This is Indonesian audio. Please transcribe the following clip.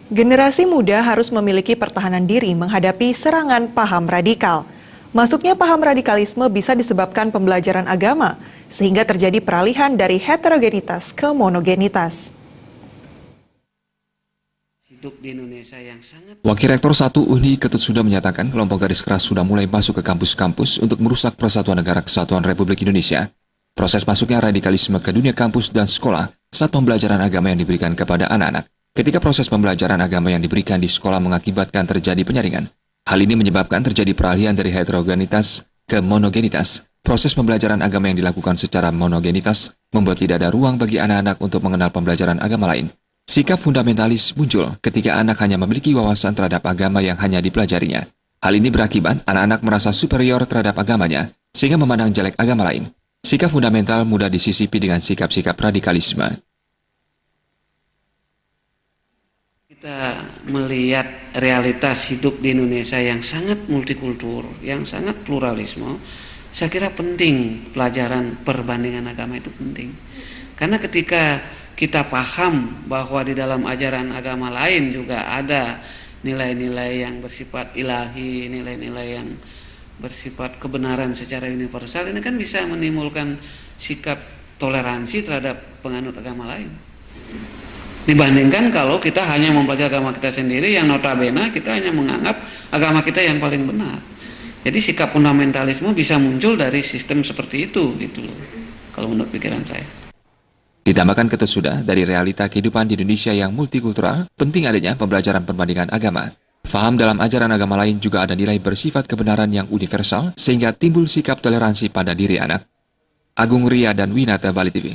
Generasi muda harus memiliki pertahanan diri menghadapi serangan paham radikal. Masuknya paham radikalisme bisa disebabkan pembelajaran agama, sehingga terjadi peralihan dari heterogenitas ke monogenitas. Wakil Rektor 1 UNI Ketut Sudha menyatakan kelompok garis keras sudah mulai masuk ke kampus-kampus untuk merusak Persatuan Negara Kesatuan Republik Indonesia. Proses masuknya radikalisme ke dunia kampus dan sekolah saat pembelajaran agama yang diberikan kepada anak-anak. Ketika proses pembelajaran agama yang diberikan di sekolah mengakibatkan terjadi penyaringan. Hal ini menyebabkan terjadi peralihan dari heterogenitas ke monogenitas. Proses pembelajaran agama yang dilakukan secara monogenitas membuat tidak ada ruang bagi anak-anak untuk mengenal pembelajaran agama lain. Sikap fundamentalis muncul ketika anak hanya memiliki wawasan terhadap agama yang hanya dipelajarinya. Hal ini berakibat anak-anak merasa superior terhadap agamanya, sehingga memandang jelek agama lain. Sikap fundamental mudah disisipi dengan sikap-sikap radikalisme. Kita melihat realitas hidup di Indonesia yang sangat multikultur, yang sangat pluralisme, saya kira penting pelajaran perbandingan agama itu penting. Karena ketika kita paham bahwa di dalam ajaran agama lain juga ada nilai-nilai yang bersifat ilahi, nilai-nilai yang bersifat kebenaran secara universal, ini kan bisa menimbulkan sikap toleransi terhadap penganut agama lain. Dibandingkan kalau kita hanya mempelajari agama kita sendiri yang notabene kita hanya menganggap agama kita yang paling benar. Jadi sikap fundamentalisme bisa muncul dari sistem seperti itu gitu loh. Kalau menurut pikiran saya. Ditambahkan Ketut Sudha, dari realita kehidupan di Indonesia yang multikultural, penting adanya pembelajaran perbandingan agama. Faham dalam ajaran agama lain juga ada nilai bersifat kebenaran yang universal, sehingga timbul sikap toleransi pada diri anak. Agung Ria dan Winata, Bali TV.